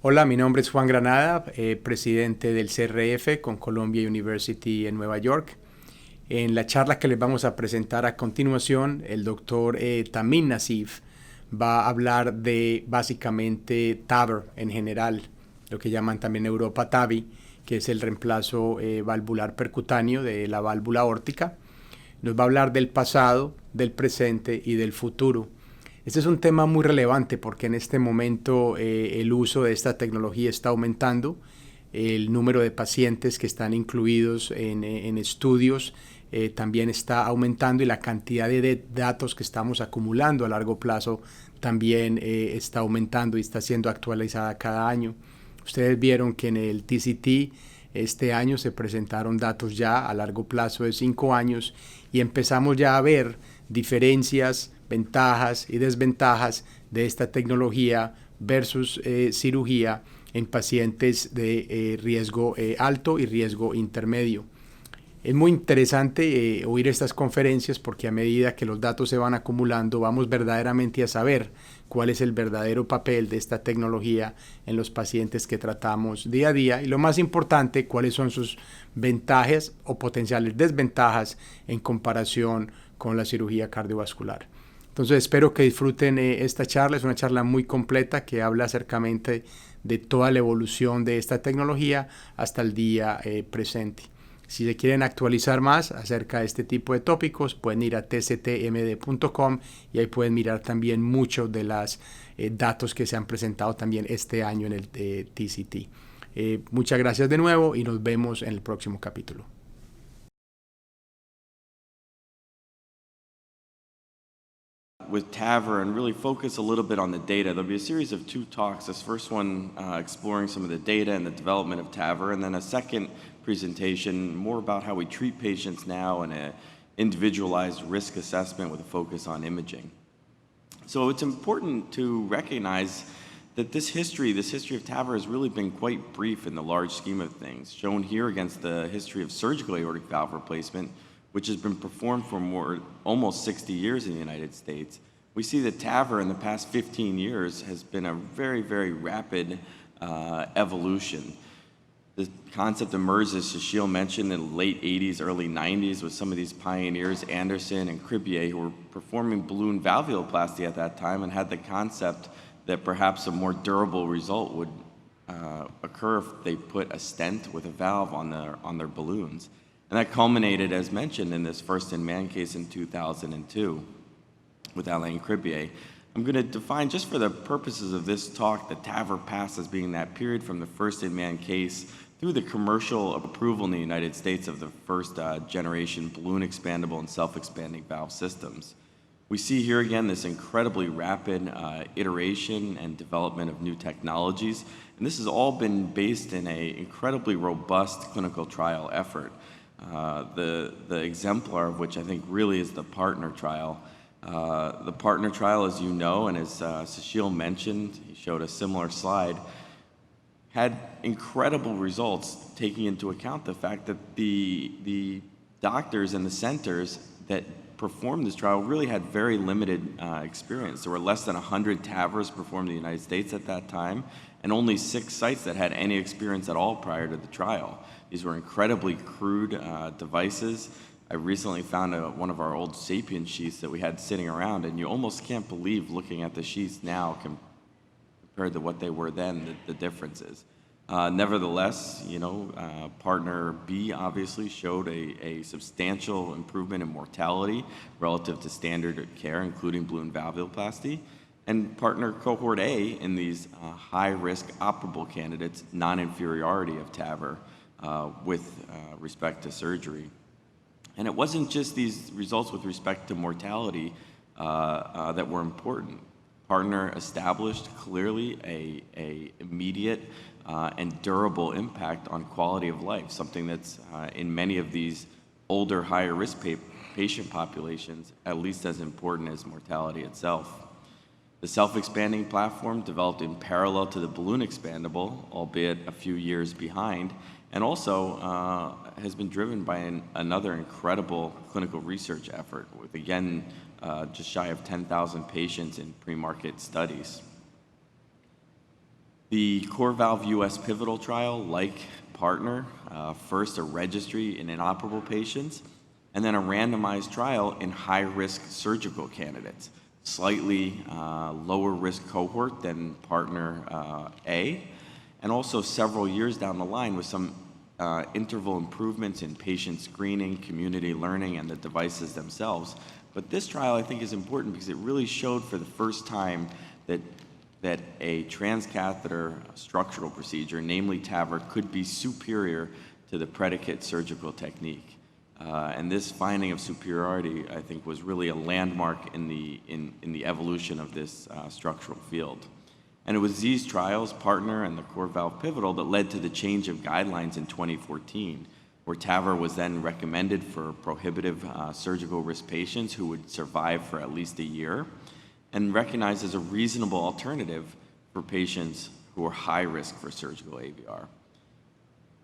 Hola, mi nombre es Juan Granada, presidente del CRF con Columbia University en Nueva York. En la charla que les vamos a presentar a continuación, el doctor Tamim Nazif va a hablar de básicamente TAVR en general, lo que llaman también en Europa TAVI, que es el reemplazo valvular percutáneo de la válvula aórtica. Nos va a hablar del pasado, del presente y del futuro. Este es un tema muy relevante porque en este momento el uso de esta tecnología está aumentando, el número de pacientes que están incluidos en estudios también está aumentando y la cantidad de datos que estamos acumulando a largo plazo también está aumentando y está siendo actualizada cada año. Ustedes vieron que en el TCT este año se presentaron datos ya a largo plazo de 5 años y empezamos ya a ver diferencias, ventajas y desventajas de esta tecnología versus cirugía en pacientes de riesgo alto y riesgo intermedio. Es muy interesante oír estas conferencias porque a medida que los datos se van acumulando vamos verdaderamente a saber cuál es el verdadero papel de esta tecnología en los pacientes que tratamos día a día y lo más importante, cuáles son sus ventajas o potenciales desventajas en comparación con la cirugía cardiovascular. Entonces espero que disfruten esta charla, es una charla muy completa que habla acercamente de toda la evolución de esta tecnología hasta el día presente. Si se quieren actualizar más acerca de este tipo de tópicos, pueden ir a tctmd.com y ahí pueden mirar también muchos de los datos que se han presentado también este año en el TCT. Muchas gracias de nuevo y nos vemos en el próximo capítulo. With TAVR and really focus a little bit on the data. There'll be a series of 2 talks. This first one exploring some of the data and the development of TAVR, and then a second presentation more about how we treat patients now and an individualized risk assessment with a focus on imaging. So it's important to recognize that this history of TAVR has really been quite brief in the large scheme of things, shown here against the history of surgical aortic valve replacement, which has been performed for almost 60 years in the United States. We see that TAVR in the past 15 years has been a very, very rapid evolution. The concept emerged, as Shashil mentioned, in the late 80s, early 90s with some of these pioneers, Anderson and Cribier, who were performing balloon valvuloplasty at that time and had the concept that perhaps a more durable result would occur if they put a stent with a valve on their balloons. And that culminated, as mentioned, in this first-in-man case in 2002 with Alain Cribier. I'm going to define, just for the purposes of this talk, the TAVR pass as being that period from the first-in-man case through the commercial approval in the United States of the first generation balloon-expandable and self-expanding valve systems. We see here again this incredibly rapid iteration and development of new technologies, and this has all been based in an incredibly robust clinical trial effort. The exemplar of which I think really is the partner trial. The partner trial, as you know, and as Sushil mentioned, he showed a similar slide, had incredible results taking into account the fact that the doctors and the centers that performed this trial really had very limited experience. There were less than 100 TAVRs performed in the United States at that time, and only 6 sites that had any experience at all prior to the trial. These were incredibly crude devices. I recently found one of our old SAPIEN sheaths that we had sitting around, and you almost can't believe, looking at the sheaths now compared to what they were then, the differences. Nevertheless, partner B obviously showed a substantial improvement in mortality relative to standard care, including balloon valvuloplasty. And partner Cohort A in these high-risk operable candidates, non-inferiority of TAVR with respect to surgery. And it wasn't just these results with respect to mortality that were important. Partner established clearly a immediate and durable impact on quality of life, something that's in many of these older, higher risk patient populations at least as important as mortality itself. The self-expanding platform developed in parallel to the balloon-expandable, albeit a few years behind, and also has been driven by another incredible clinical research effort with, again, just shy of 10,000 patients in pre-market studies. The CoreValve US pivotal trial, like PARTNER, first a registry in inoperable patients, and then a randomized trial in high-risk surgical candidates, slightly lower risk cohort than PARTNER A, and also several years down the line with some interval improvements in patient screening, community learning, and the devices themselves. But this trial, I think, is important because it really showed for the first time that a transcatheter structural procedure, namely TAVR, could be superior to the predicate surgical technique. And this finding of superiority, I think, was really a landmark in the evolution of this structural field. And it was these trials, PARTNER and the CoreValve pivotal, that led to the change of guidelines in 2014, where TAVR was then recommended for prohibitive surgical risk patients who would survive for at least a year, and recognized as a reasonable alternative for patients who are high risk for surgical AVR.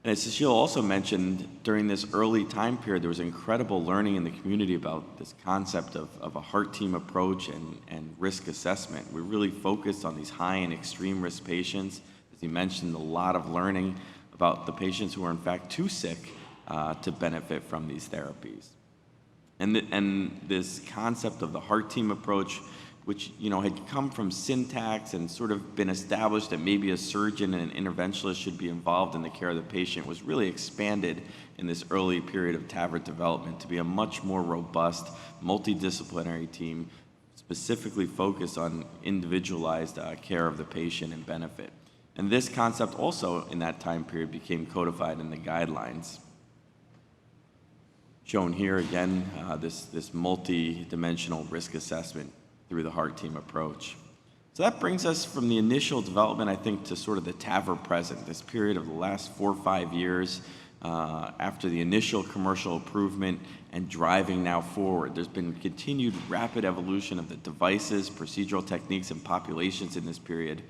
And as Cecile also mentioned, during this early time period, there was incredible learning in the community about this concept of a heart team approach and risk assessment. We really focused on these high and extreme risk patients. As you mentioned, a lot of learning about the patients who are in fact too sick to benefit from these therapies. And this concept of the heart team approach, which had come from syntax and sort of been established that maybe a surgeon and an interventionalist should be involved in the care of the patient, was really expanded in this early period of TAVR development to be a much more robust, multidisciplinary team specifically focused on individualized care of the patient and benefit. And this concept also in that time period became codified in the guidelines. Shown here again, this multi-dimensional risk assessment through the heart team approach. So that brings us from the initial development, I think, to sort of the TAVR present, this period of the last 4 or 5 years after the initial commercial improvement and driving now forward. There's been continued rapid evolution of the devices, procedural techniques, and populations in this period.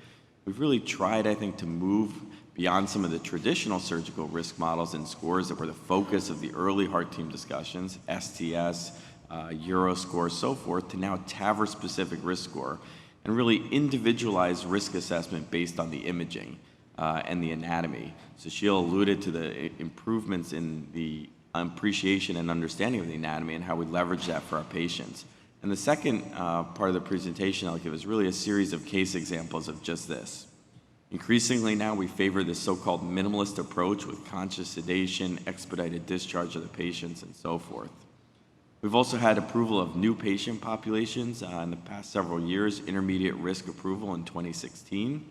We've really tried, I think, to move beyond some of the traditional surgical risk models and scores that were the focus of the early heart team discussions, STS, Euroscore, so forth, to now TAVR-specific risk score, and really individualized risk assessment based on the imaging and the anatomy. Cecile alluded to the improvements in the appreciation and understanding of the anatomy and how we leverage that for our patients. And the second part of the presentation I'll give is really a series of case examples of just this. Increasingly now we favor this so-called minimalist approach with conscious sedation, expedited discharge of the patients, and so forth. We've also had approval of new patient populations in the past several years, intermediate risk approval in 2016.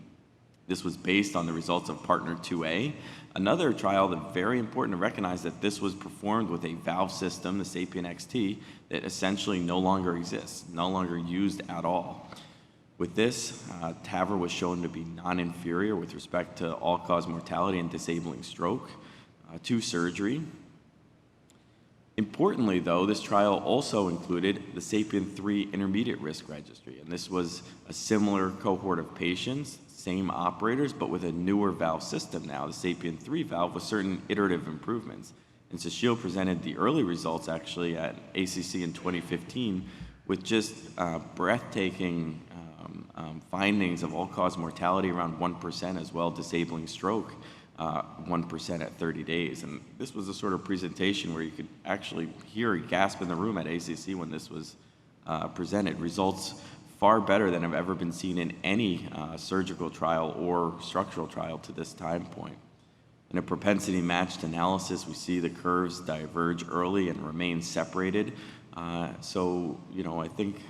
This was based on the results of PARTNER 2A, another trial that's very important to recognize that this was performed with a valve system, the SAPIEN XT, that essentially no longer exists, no longer used at all. With this, TAVR was shown to be non-inferior with respect to all-cause mortality and disabling stroke to surgery. Importantly, though, this trial also included the SAPIEN 3 intermediate risk registry, and this was a similar cohort of patients, same operators, but with a newer valve system now, the SAPIEN 3 valve, with certain iterative improvements. And Cecile presented the early results actually at ACC in 2015 with just breathtaking findings of all-cause mortality around 1%, as well disabling stroke 1% at 30 days. And this was a sort of presentation where you could actually hear a gasp in the room at ACC when this was presented. Results far better than have ever been seen in any surgical trial or structural trial to this time point. In a propensity-matched analysis, we see the curves diverge early and remain separated. So, I think,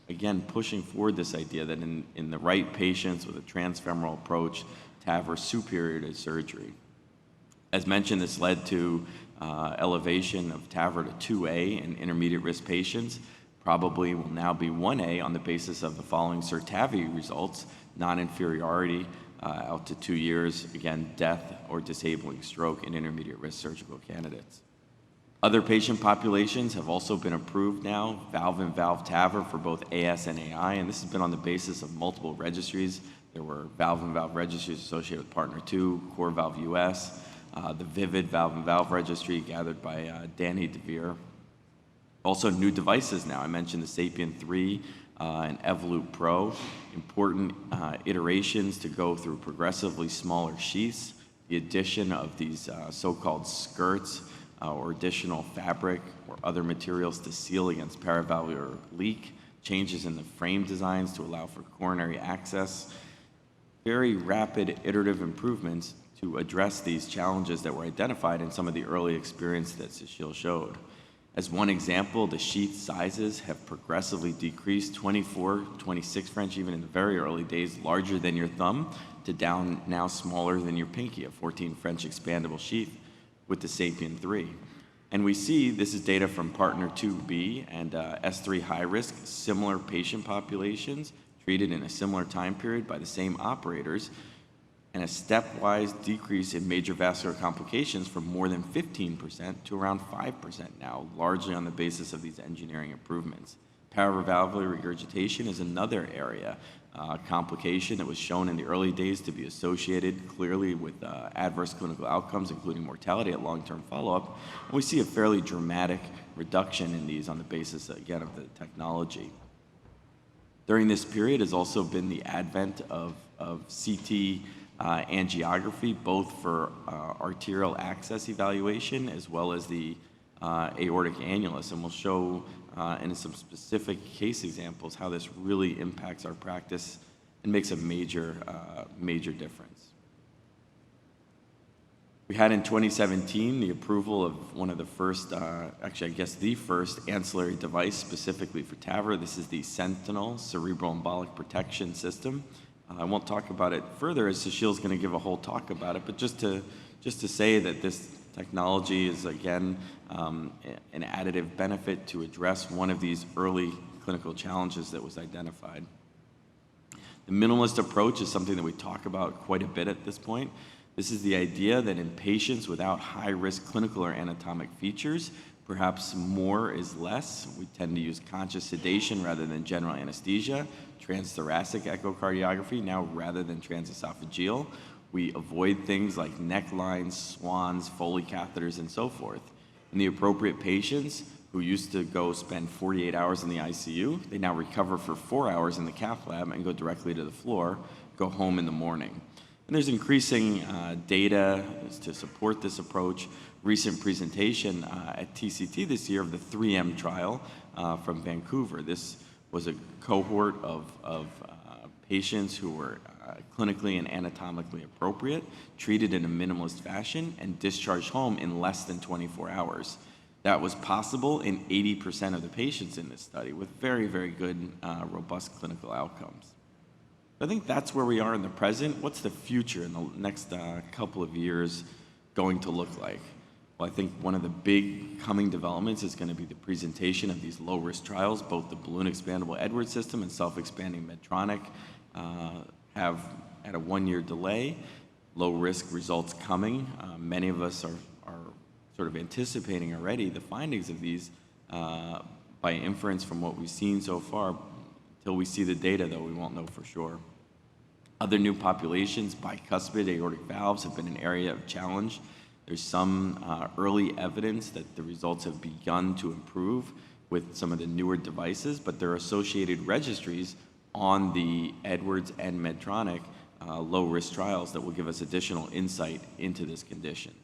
again, pushing forward this idea that in the right patients with a transfemoral approach, TAVR is superior to surgery. As mentioned, this led to elevation of TAVR to 2A in intermediate risk patients. Probably will now be 1A on the basis of the following CERTAVI results: non-inferiority out to 2 years, again, death or disabling stroke in intermediate risk surgical candidates. Other patient populations have also been approved now, valve-in-valve TAVR for both AS and AI, and this has been on the basis of multiple registries. There were valve-in-valve registries associated with PARTNER 2, CoreValve US, the VIVID Valve and Valve Registry gathered by Danny DeVere. Also new devices now. I mentioned the SAPIEN 3 and Evolut Pro, important iterations to go through progressively smaller sheaths, the addition of these so-called skirts or additional fabric or other materials to seal against paravalvular leak, changes in the frame designs to allow for coronary access, very rapid iterative improvements to address these challenges that were identified in some of the early experience that Sushil showed. As one example, the sheath sizes have progressively decreased 24, 26 French, even in the very early days, larger than your thumb, to down now smaller than your pinky, a 14 French expandable sheath with the SAPIEN 3. And we see, this is data from Partner 2B and S3 high risk, similar patient populations treated in a similar time period by the same operators, and a stepwise decrease in major vascular complications from more than 15% to around 5% now, largely on the basis of these engineering improvements. Paravalvular regurgitation is another area, complication that was shown in the early days to be associated clearly with adverse clinical outcomes, including mortality at long-term follow-up. And we see a fairly dramatic reduction in these on the basis, again, of the technology. During this period has also been the advent of CT angiography, both for arterial access evaluation as well as the aortic annulus. And we'll show in some specific case examples how this really impacts our practice and makes a major difference. We had in 2017 the approval of one of the first, actually I guess the first ancillary device specifically for TAVR. This is the Sentinel Cerebral Embolic Protection System. I won't talk about it further as Sushil's going to give a whole talk about it, but just to say that this technology is, again, an additive benefit to address one of these early clinical challenges that was identified. The minimalist approach is something that we talk about quite a bit at this point. This is the idea that in patients without high-risk clinical or anatomic features, perhaps more is less. We tend to use conscious sedation rather than general anesthesia, transthoracic echocardiography now rather than transesophageal. We avoid things like necklines, swans, Foley catheters, and so forth. In the appropriate patients who used to go spend 48 hours in the ICU, they now recover for 4 hours in the cath lab and go directly to the floor, go home in the morning. And there's increasing data to support this approach. Recent presentation at TCT this year of the 3M trial from Vancouver. This was a cohort of patients who were clinically and anatomically appropriate, treated in a minimalist fashion, and discharged home in less than 24 hours. That was possible in 80% of the patients in this study with very, very good, robust clinical outcomes. I think that's where we are in the present. What's the future in the next couple of years going to look like? Well, I think one of the big coming developments is going to be the presentation of these low-risk trials. Both the balloon-expandable Edwards system and self-expanding Medtronic have at a 1-year delay. Low-risk results coming. Many of us are sort of anticipating already the findings of these by inference from what we've seen so far. Until we see the data, though, we won't know for sure. Other new populations, bicuspid aortic valves, have been an area of challenge. There's some early evidence that the results have begun to improve with some of the newer devices, but there are associated registries on the Edwards and Medtronic low-risk trials that will give us additional insight into this condition.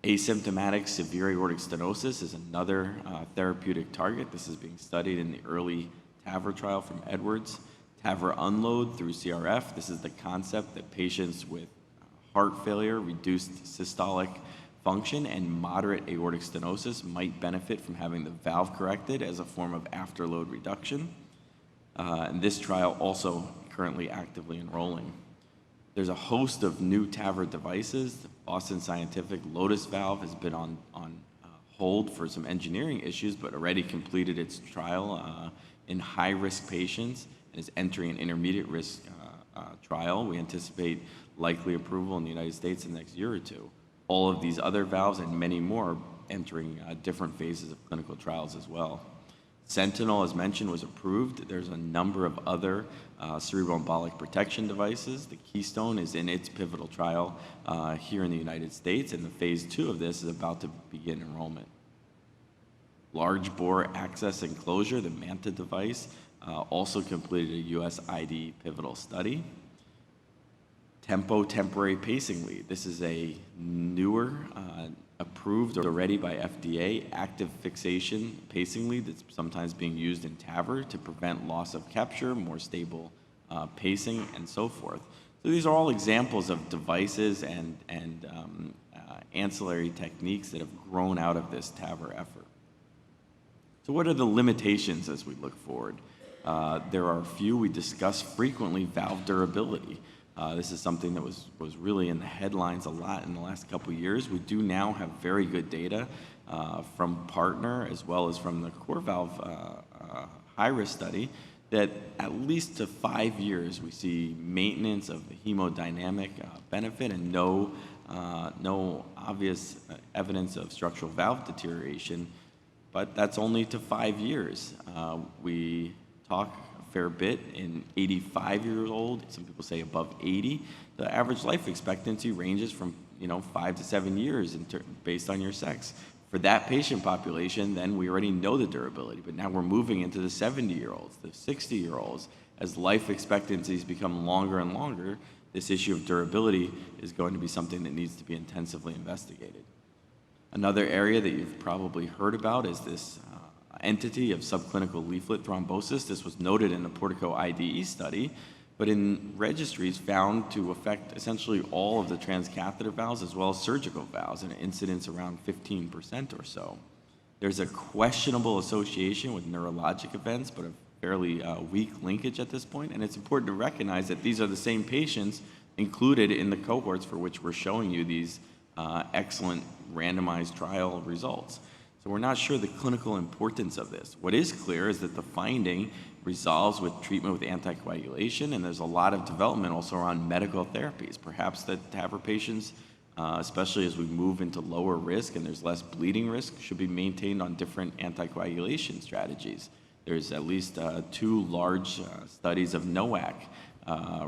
Asymptomatic severe aortic stenosis is another therapeutic target. This is being studied in the early TAVR trial from Edwards. TAVR unload through CRF. This is the concept that patients with heart failure, reduced systolic function, and moderate aortic stenosis might benefit from having the valve corrected as a form of afterload reduction. And this trial also currently actively enrolling. There's a host of new TAVR devices. The Boston Scientific Lotus valve has been on hold for some engineering issues, but already completed its trial in high-risk patients and is entering an intermediate-risk trial. We anticipate likely approval in the United States in the next year or two. All of these other valves and many more are entering different phases of clinical trials as well. Sentinel, as mentioned, was approved. There's a number of other cerebral embolic protection devices. The Keystone is in its pivotal trial here in the United States, and the phase 2 of this is about to begin enrollment. Large bore access enclosure, the Manta device, also completed a US IDE pivotal study. Tempo temporary pacing lead. This is a newer, approved already by FDA, active fixation pacing lead that's sometimes being used in TAVR to prevent loss of capture, more stable pacing, and so forth. So these are all examples of devices and ancillary techniques that have grown out of this TAVR effort. So what are the limitations as we look forward? There are a few. We discuss frequently valve durability. This is something that was really in the headlines a lot in the last couple of years. We do now have very good data from PARTNER as well as from the CoreValve high-risk study that at least to 5 years we see maintenance of the hemodynamic benefit and no obvious evidence of structural valve deterioration, but that's only to 5 years. We talk fair bit in 85-year-old, some people say above 80. The average life expectancy ranges from 5 to 7 years based on your sex. For that patient population, then we already know the durability, but now we're moving into the 70-year-olds, the 60-year-olds. As life expectancies become longer and longer, this issue of durability is going to be something that needs to be intensively investigated. Another area that you've probably heard about is this entity of subclinical leaflet thrombosis. This was noted in the Portico IDE study, but in registries found to affect essentially all of the transcatheter valves as well as surgical valves, and an incidence around 15% or so. There's a questionable association with neurologic events, but a fairly weak linkage at this point, and it's important to recognize that these are the same patients included in the cohorts for which we're showing you these excellent randomized trial results. So we're not sure the clinical importance of this. What is clear is that the finding resolves with treatment with anticoagulation, and there's a lot of development also around medical therapies. Perhaps that TAVR patients, especially as we move into lower risk and there's less bleeding risk, should be maintained on different anticoagulation strategies. There's at least 2 large studies of NOAC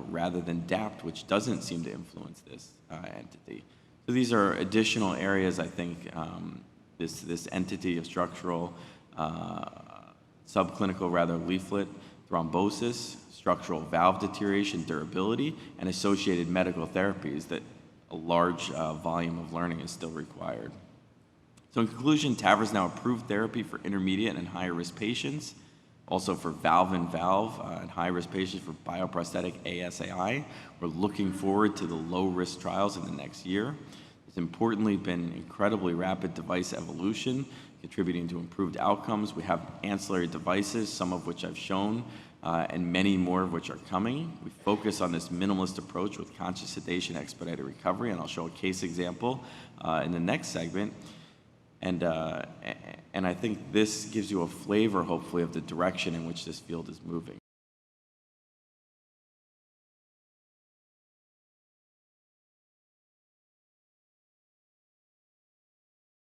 rather than DAPT, which doesn't seem to influence this entity. So these are additional areas, I think, this entity of structural, subclinical leaflet thrombosis, structural valve deterioration, durability, and associated medical therapies that a large volume of learning is still required. So in conclusion, TAVR is now approved therapy for intermediate and higher risk patients, also for valve-in-valve and high-risk patients for bioprosthetic ASAI. We're looking forward to the low-risk trials in the next year. It's importantly been incredibly rapid device evolution, contributing to improved outcomes. We have ancillary devices, some of which I've shown, and many more of which are coming. We focus on this minimalist approach with conscious sedation, expedited recovery, and I'll show a case example in the next segment. And I think this gives you a flavor, hopefully, of the direction in which this field is moving.